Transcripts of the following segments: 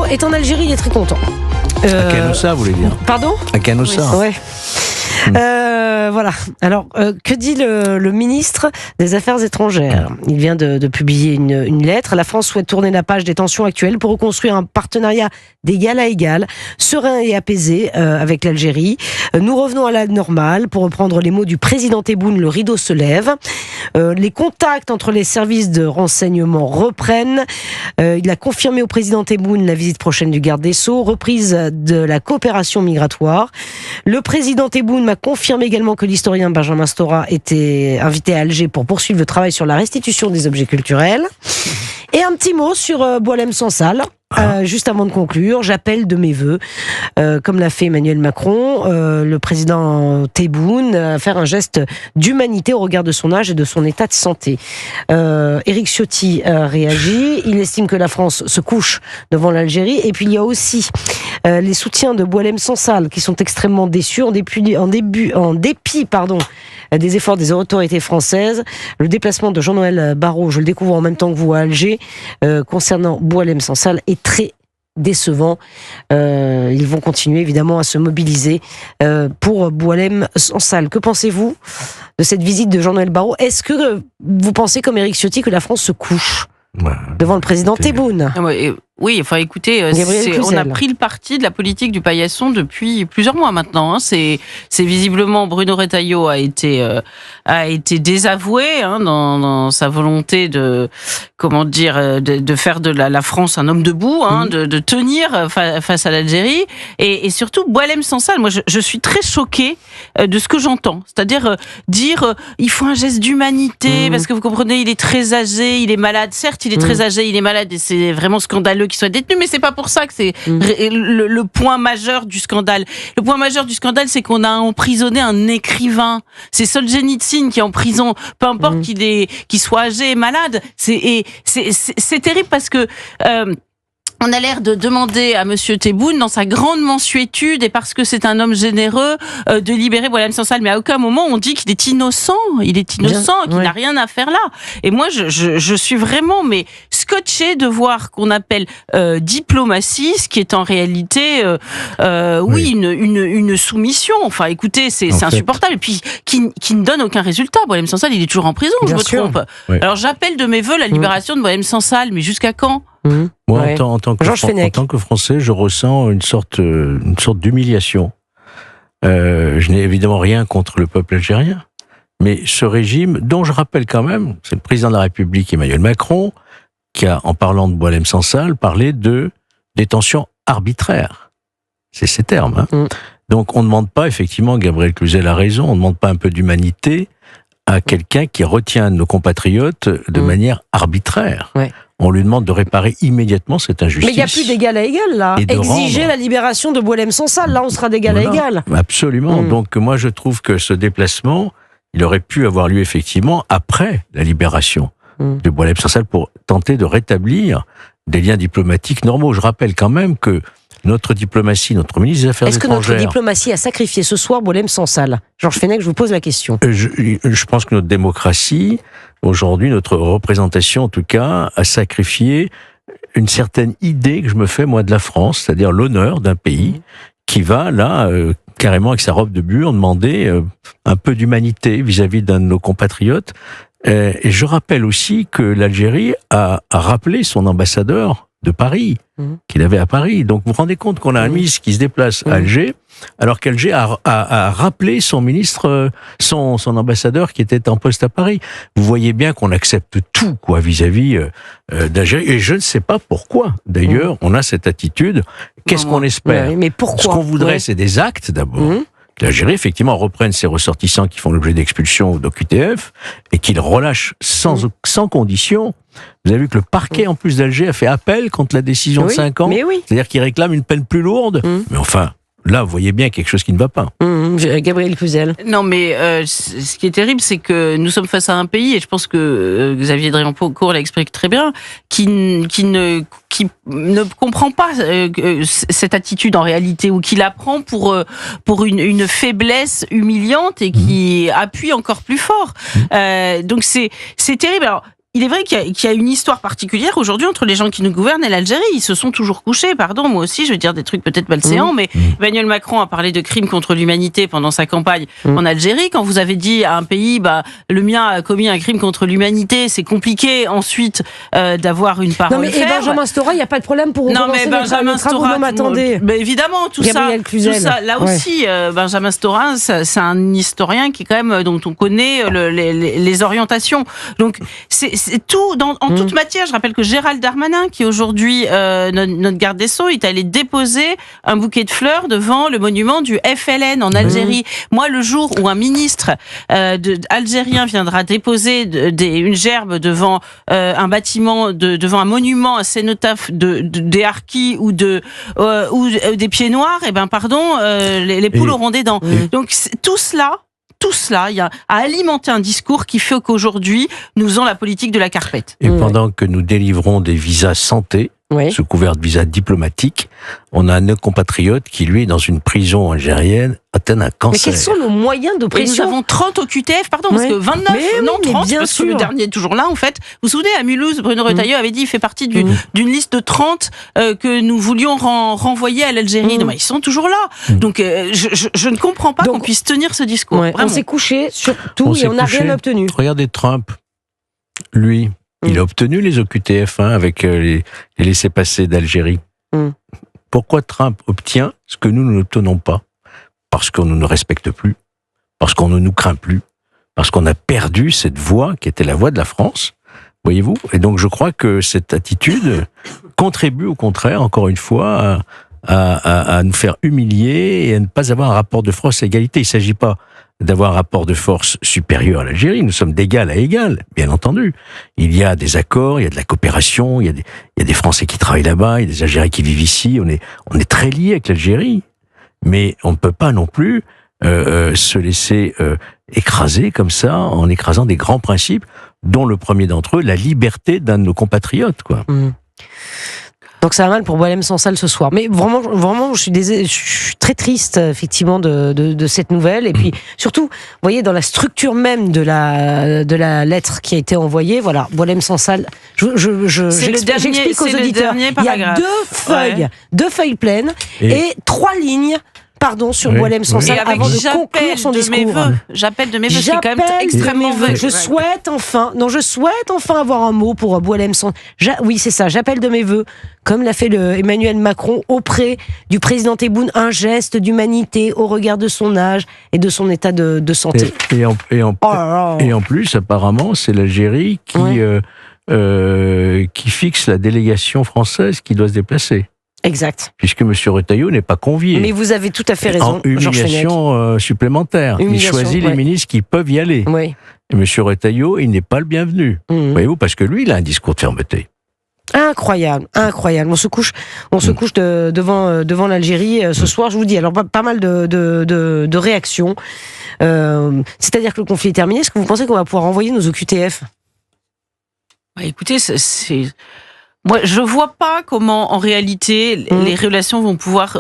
est en Algérie, il est très content. À Canossa, vous voulez dire? Pardon? À Canossa. Oui. Ouais. Voilà. Alors, que dit le ministre des Affaires étrangères? Il vient de publier une lettre. La France souhaite tourner la page des tensions actuelles pour reconstruire un partenariat d'égal à égal, serein et apaisé avec l'Algérie. Nous revenons à la normale. Pour reprendre les mots du président Tebboune, le rideau se lève. Les contacts entre les services de renseignement reprennent. Il a confirmé au président Tebboune la visite prochaine du garde des Sceaux, reprise de la coopération migratoire. Le président Tebboune m'a confirmé également que l'historien Benjamin Stora était invité à Alger pour poursuivre le travail sur la restitution des objets culturels. Et un petit mot sur Boualem Sansal. Juste avant de conclure, j'appelle de mes vœux, comme l'a fait Emmanuel Macron, le président Tebboune, à faire un geste d'humanité au regard de son âge et de son état de santé. Éric Ciotti réagit, il estime que la France se couche devant l'Algérie, et puis il y a aussi les soutiens de Boualem Sansal qui sont extrêmement déçus en dépit des efforts des autorités françaises. Le déplacement de Jean-Noël Barrot, je le découvre en même temps que vous à Alger, concernant Boualem Sansal, est très décevant. Ils vont continuer évidemment à se mobiliser pour Boualem Sansal. Que pensez-vous de cette visite de Jean-Noël Barrot? Est-ce que vous pensez, comme Éric Ciotti, que la France se couche devant le président Tebboune? Oui, enfin écoutez, on a pris le parti de la politique du paillasson depuis plusieurs mois maintenant. C'est visiblement Bruno Retailleau a été désavoué dans sa volonté de faire de la France un homme debout, de tenir face à l'Algérie, et surtout Boualem Sansal. Moi, je suis très choquée de ce que j'entends, c'est-à-dire dire il faut un geste d'humanité parce que vous comprenez, il est très âgé, il est malade. Certes, il est très âgé, il est malade, et c'est vraiment scandaleux qu'il soit détenu, mais c'est pas pour ça que c'est le point majeur du scandale. Le point majeur du scandale, c'est qu'on a emprisonné un écrivain. C'est Solzhenitsyn qui est en prison, peu importe qu'il soit âgé et malade. C'est terrible parce que on a l'air de demander à Monsieur Tebboune, dans sa grande mansuétude, et parce que c'est un homme généreux, de libérer Boualem Sansal. Mais à aucun moment on dit qu'il est innocent. Il est innocent, qu'il n'a rien à faire là. Et moi, je suis vraiment scotché de voir qu'on appelle diplomatie, ce qui est en réalité, une soumission. Enfin, écoutez, c'est insupportable. Et puis, qui ne donne aucun résultat. Boualem Sansal, il est toujours en prison, je me trompe. Oui. Alors, j'appelle de mes vœux la libération de Boualem Sansal, mais jusqu'à quand? Moi, en tant que Français, je ressens une sorte d'humiliation. Je n'ai évidemment rien contre le peuple algérien, mais ce régime, dont je rappelle quand même, c'est le président de la République, Emmanuel Macron, qui a, en parlant de Boualem Sansal, parlé de détention arbitraire. C'est ces termes. Donc, on ne demande pas, effectivement, Gabriel Cluzel a raison, on ne demande pas un peu d'humanité à quelqu'un qui retient nos compatriotes de manière arbitraire. On lui demande de réparer immédiatement cette injustice. Mais il n'y a plus d'égal à égal, là. Exiger la libération de Boualem Sansal, là, on sera d'égal à égal. Absolument. Donc, moi, je trouve que ce déplacement, il aurait pu avoir lieu, effectivement, après la libération de Boualem Sansal pour tenter de rétablir des liens diplomatiques normaux. Je rappelle quand même que notre diplomatie, notre ministre des Affaires étrangères... Est-ce que notre diplomatie a sacrifié ce soir Boualem Sansal? Georges Fenech, je vous pose la question. Je pense que notre démocratie, aujourd'hui, notre représentation, en tout cas, a sacrifié une certaine idée que je me fais, moi, de la France, c'est-à-dire l'honneur d'un pays qui va, là, carrément avec sa robe de bure, demander un peu d'humanité vis-à-vis d'un de nos compatriotes. Et je rappelle aussi que l'Algérie a rappelé son ambassadeur de Paris, qu'il avait à Paris. Donc vous vous rendez compte qu'on a un ministre qui se déplace à Alger, alors qu'Alger a rappelé son ministre, son ambassadeur qui était en poste à Paris. Vous voyez bien qu'on accepte tout, quoi, vis-à-vis d'Algérie. Et je ne sais pas pourquoi. D'ailleurs, on a cette attitude. Qu'est-ce qu'on espère? Mais pourquoi? Ce qu'on voudrait, c'est des actes, d'abord. L'Algérie, effectivement, reprenne ses ressortissants qui font l'objet d'expulsion ou d'OQTF et qu'ils relâchent sans condition. Vous avez vu que le parquet, en plus d'Alger, a fait appel contre la décision de 5 ans. C'est-à-dire qu'il réclame une peine plus lourde. Mais enfin, là, vous voyez bien quelque chose qui ne va pas. Gabriel Cluzel. Non, mais ce qui est terrible, c'est que nous sommes face à un pays, et je pense que Xavier Dréancourt l'explique très bien, qui ne comprend pas cette attitude en réalité, ou qui la prend pour une faiblesse humiliante et qui appuie encore plus fort. Donc c'est terrible. Alors, il est vrai qu'il y a une histoire particulière aujourd'hui entre les gens qui nous gouvernent et l'Algérie. Ils se sont toujours couchés, pardon, moi aussi, je vais dire des trucs peut-être malséants, mais Emmanuel Macron a parlé de crimes contre l'humanité pendant sa campagne en Algérie. Quand vous avez dit à un pays, le mien a commis un crime contre l'humanité, c'est compliqué ensuite d'avoir une parole ferme. Non mais Benjamin Stora, il n'y a pas de problème pour recommencer Benjamin Stora, mais évidemment, tout ça, là aussi, Benjamin Stora, c'est un historien qui quand même, dont on connaît les orientations. Donc, c'est tout, en toute matière. Je rappelle que Gérald Darmanin, qui aujourd'hui, notre garde des Sceaux, est allé déposer un bouquet de fleurs devant le monument du FLN en Algérie. Moi, le jour où un ministre algérien viendra déposer une gerbe devant un bâtiment, devant un monument, un cénotaphe des harkis ou des pieds noirs, les poules auront des dents. Donc, tout cela, il y a à alimenter un discours qui fait qu'aujourd'hui, nous avons la politique de la carpette. Et pendant que nous délivrons des visas santé, sous couvert de visas diplomatiques, on a un compatriote qui, lui, est dans une prison algérienne, atteint un cancer. Mais quels sont nos moyens de pression ? Et nous avons 30 au QTF, parce que 29, 30, parce que le dernier est toujours là, en fait. Vous vous souvenez, à Mulhouse, Bruno Retailleau avait dit, il fait partie d'une liste de 30 que nous voulions renvoyer à l'Algérie. Non, mais ils sont toujours là. Donc, je ne comprends pas qu'on puisse tenir ce discours. On s'est couché sur tout et on n'a rien obtenu. Regardez Trump, lui, il a obtenu les OQTF avec les laissez-passer d'Algérie. Pourquoi Trump obtient ce que nous n'obtenons pas ? Parce qu'on ne nous respecte plus, parce qu'on ne nous craint plus, parce qu'on a perdu cette voix qui était la voix de la France, voyez-vous ? Et donc je crois que cette attitude contribue au contraire, encore une fois, à nous faire humilier et à ne pas avoir un rapport de force à égalité. Il ne s'agit pas d'avoir un rapport de force supérieur à l'Algérie. Nous sommes d'égal à égal, bien entendu. Il y a des accords, il y a de la coopération, il y a des Français qui travaillent là-bas, il y a des Algériens qui vivent ici. On est très liés avec l'Algérie. Mais on ne peut pas non plus se laisser écraser comme ça, en écrasant des grands principes, dont le premier d'entre eux, la liberté d'un de nos compatriotes, quoi. Donc ça va mal pour Boualem Sansal ce soir. Mais vraiment, je suis très triste effectivement de cette nouvelle. Et puis surtout, vous voyez, dans la structure même de la lettre qui a été envoyée, voilà, Boualem Sansal. J'explique aux auditeurs. Il y a deux feuilles pleines et 3 lignes. Sur Boualem Sansal avant de conclure son discours. J'appelle de mes vœux, c'est quand même extrêmement vrai. Je souhaite enfin avoir un mot pour Boualem Sansal. Oui, c'est ça, j'appelle de mes vœux, comme l'a fait Emmanuel Macron auprès du président Tebboune, un geste d'humanité au regard de son âge et de son état de santé. Et en plus, apparemment, c'est l'Algérie qui fixe la délégation française qui doit se déplacer. Exact. Puisque M. Retailleau n'est pas convié. Mais vous avez tout à fait raison, Georges Fenech. Humiliation supplémentaire. Il choisit les ministres qui peuvent y aller. Oui. Et M. Retailleau, il n'est pas le bienvenu. Voyez-vous, parce que lui, il a un discours de fermeté. Incroyable. On se couche devant l'Algérie ce soir. Je vous dis, alors pas mal de réactions. C'est-à-dire que le conflit est terminé. Est-ce que vous pensez qu'on va pouvoir envoyer nos OQTF ? Écoutez, moi, je vois pas comment, en réalité, les relations vont pouvoir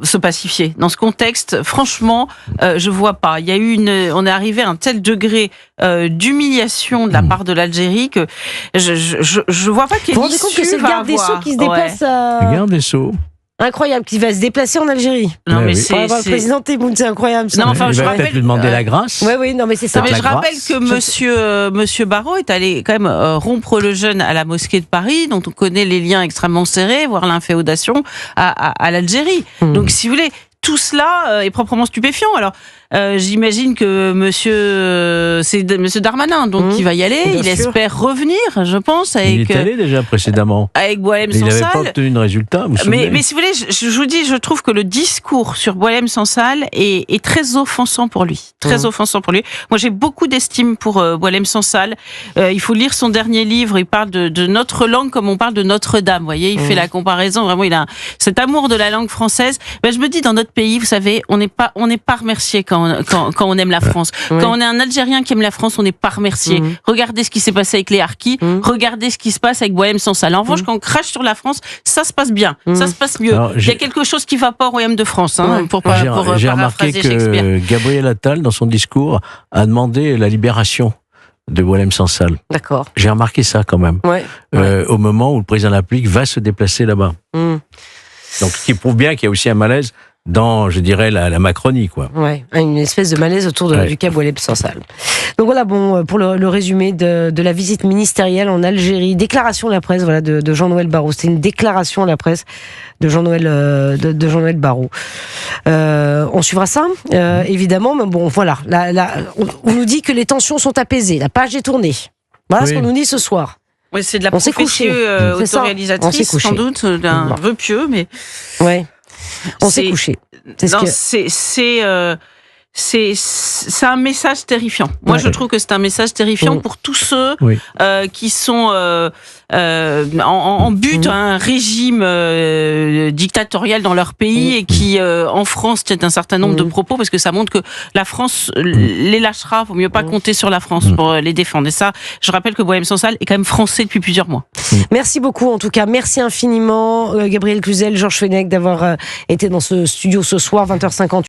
se pacifier. Dans ce contexte, franchement, je vois pas. Il y a eu on est arrivé à un tel degré d'humiliation de la part de l'Algérie que je vois pas quelle issue va avoir. Vous vous rendez compte que c'est le garde des Sceaux qui se déplace Le garde des Sceaux. Incroyable, qui va se déplacer en Algérie. Non, mais pour avoir le président Tebboune, c'est incroyable. Ça. Non, enfin, je rappelle peut-être lui demander la grâce. Oui, non, mais c'est ça. Mais je rappelle que Monsieur Barrot est allé quand même rompre le jeûne à la mosquée de Paris, dont on connaît les liens extrêmement serrés, voire l'inféodation à l'Algérie. Donc, si vous voulez, tout cela est proprement stupéfiant. Alors, j'imagine que Monsieur Darmanin, donc, qui va y aller, il espère revenir, je pense, avec. Il est allé déjà précédemment. Avec Boualem Sansal. Il n'avait pas obtenu de résultat, vous vous souvenez. Mais si vous voulez, je vous dis, je trouve que le discours sur Boualem Sansal est très offensant pour lui. Très offensant pour lui. Moi, j'ai beaucoup d'estime pour Boualem Sansal. Il faut lire son dernier livre. Il parle de notre langue comme on parle de Notre-Dame. Vous voyez, il fait la comparaison. Vraiment, il a cet amour de la langue française. Je me dis, dans notre pays, vous savez, on n'est pas remercié quand on aime la France. Quand on est un Algérien qui aime la France, on n'est pas remercié. Regardez ce qui s'est passé avec les harkis. Regardez ce qui se passe avec Boualem Sansal. En revanche, quand on crache sur la France, ça se passe bien. Ça se passe mieux. Alors, il y a quelque chose qui ne va pas au royaume de France, pour j'ai remarqué que Gabriel Attal, dans son discours, a demandé la libération de Boualem Sansal. D'accord. J'ai remarqué ça quand même. Ouais. Au moment où le président de la République va se déplacer là-bas. Donc, ce qui prouve bien qu'il y a aussi un malaise dans, je dirais, la Macronie, quoi. Ouais, une espèce de malaise autour du cas Boualem Sansal. Donc voilà, bon, pour le résumé de la visite ministérielle en Algérie, déclaration à la presse, voilà, de Jean-Noël Barrot. C'était une déclaration à la presse de Jean-Noël Barrot. On suivra ça, évidemment, mais bon, voilà. On nous dit que les tensions sont apaisées, la page est tournée. Voilà ce qu'on nous dit ce soir. Oui, c'est de la prophétie autoréalisatrice, sans doute, d'un vœu pieux, mais... Ouais. On s'est couché. C'est un message terrifiant. Moi, je trouve que c'est un message terrifiant pour tous ceux qui sont en but à un régime dictatorial dans leur pays et qui, en France, tiennent un certain nombre de propos parce que ça montre que la France les lâchera. Faut mieux pas compter sur la France pour les défendre. Et ça, je rappelle que Boualem Sansal est quand même français depuis plusieurs mois. Merci beaucoup, en tout cas. Merci infiniment, Gabriel Cluzel, Georges Fenech, d'avoir été dans ce studio ce soir, 20h50.